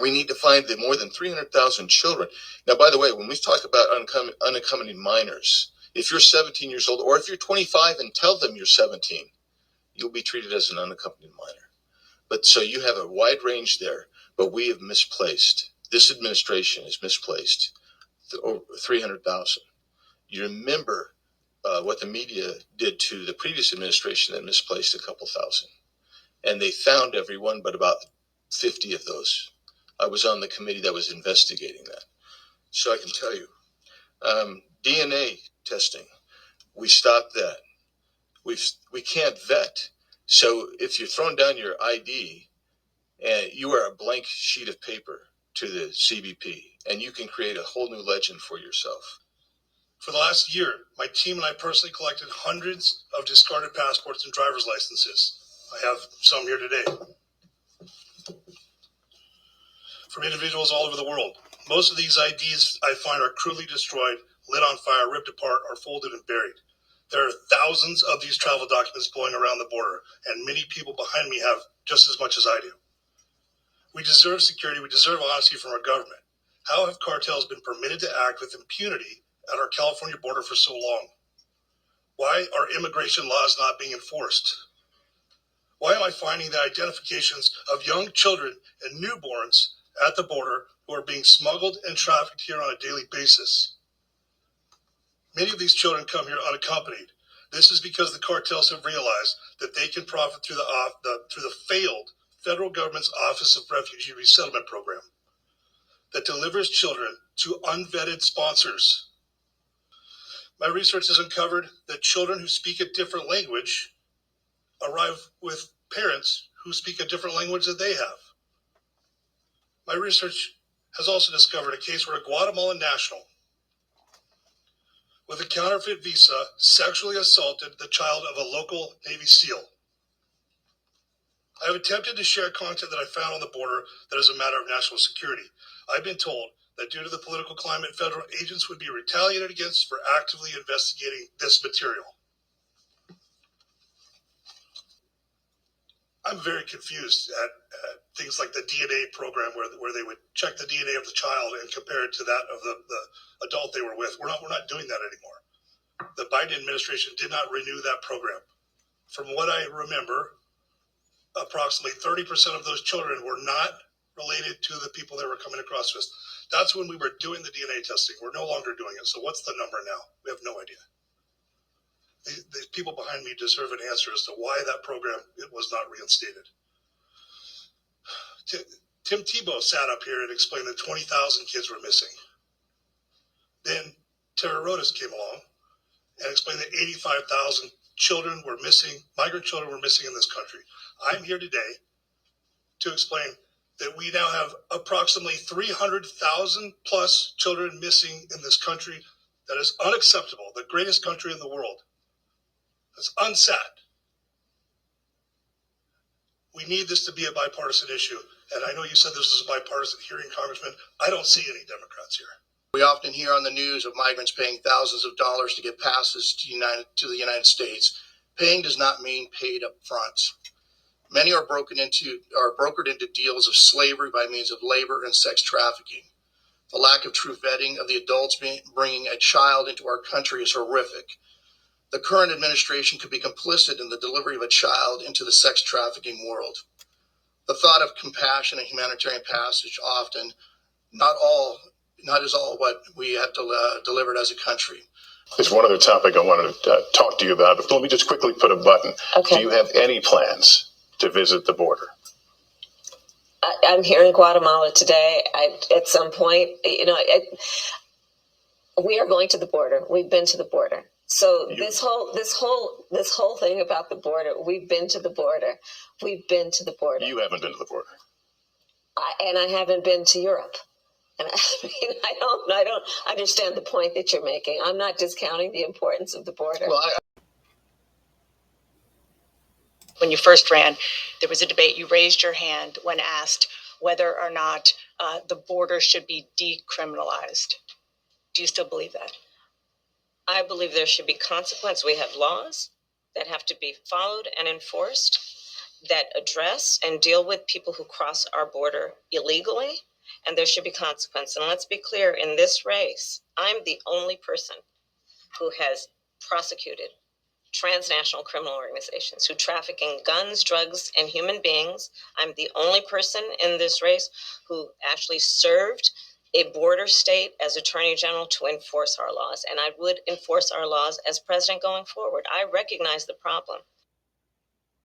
We need to find the more than 300,000 children. Now, by the way, when we talk about unaccompanied minors, if you're 17 years old, or if you're 25 and tell them you're 17, you'll be treated as an unaccompanied minor. But so you have a wide range there, but we have misplaced. This administration has misplaced over 300,000. You remember what the media did to the previous administration that misplaced a couple thousand. And they found everyone but about 50 of those. I was on the committee that was investigating that. So I can tell you, DNA testing, we stopped that. We can't vet. So if you're throwing down your ID and you are a blank sheet of paper to the CBP, and you can create a whole new legend for yourself. For the last year, my team and I personally collected hundreds of discarded passports and driver's licenses. I have some here today. From individuals all over the world. Most of these IDs I find are crudely destroyed, lit on fire, ripped apart, or folded and buried. There are thousands of these travel documents blowing around the border, and many people behind me have just as much as I do. We deserve security. We deserve honesty from our government. How have cartels been permitted to act with impunity at our California border for so long? Why are immigration laws not being enforced? Why am I finding the identifications of young children and newborns at the border who are being smuggled and trafficked here on a daily basis? Many of these children come here unaccompanied. This is because the cartels have realized that they can profit through the failed federal government's Office of Refugee Resettlement Program that delivers children to unvetted sponsors. My research has uncovered that children who speak a different language arrive with parents who speak a different language that they have. My research has also discovered a case where a Guatemalan national with a counterfeit visa sexually assaulted the child of a local Navy SEAL. I have attempted to share content that I found on the border that is a matter of national security. I've been told that due to the political climate, federal agents would be retaliated against for actively investigating this material. I'm very confused at things like the DNA program where they would check the DNA of the child and compare it to that of the adult they were with. We're not doing that anymore. The Biden administration did not renew that program. From what I remember, approximately 30% of those children were not related to the people they were coming across with. That's when we were doing the DNA testing. We're no longer doing it. So what's the number now? We have no idea. The people behind me deserve an answer as to why that program was not reinstated. Tim Tebow sat up here and explained that 20,000 kids were missing. Then Tara Rodas came along and explained that 85,000 children were missing, migrant children were missing in this country. I'm here today to explain that we now have approximately 300,000 plus children missing in this country. That is unacceptable. The greatest country in the world. That's unsat. We need this to be a bipartisan issue. And I know you said this is a bipartisan hearing, Congressman. I don't see any Democrats here. We often hear on the news of migrants paying thousands of dollars to get passes to the United States. Paying does not mean paid up front. Many are brokered into deals of slavery by means of labor and sex trafficking. The lack of true vetting of the adults bringing a child into our country is horrific. The current administration could be complicit in the delivery of a child into the sex trafficking world. The thought of compassion and humanitarian passage often, not is all what we have delivered as a country. There's one other topic I wanted to talk to you about, but let me just quickly put a button. Okay. Do you have any plans to visit the border? I'm here in Guatemala today. At some point, we are going to the border. We've been to the border. So this whole thing about the border, we've been to the border. We've been to the border. You haven't been to the border. And I haven't been to Europe. And I don't understand the point that you're making. I'm not discounting the importance of the border. Well, When you first ran, there was a debate. You raised your hand when asked whether or not the border should be decriminalized. Do you still believe that? I believe there should be consequence. We have laws that have to be followed and enforced that address and deal with people who cross our border illegally and there should be consequence. And let's be clear, in this race, I'm the only person who has prosecuted transnational criminal organizations who traffic in guns, drugs, and human beings. I'm the only person in this race who actually served a border state as Attorney General to enforce our laws. And I would enforce our laws as president going forward. I recognize the problem.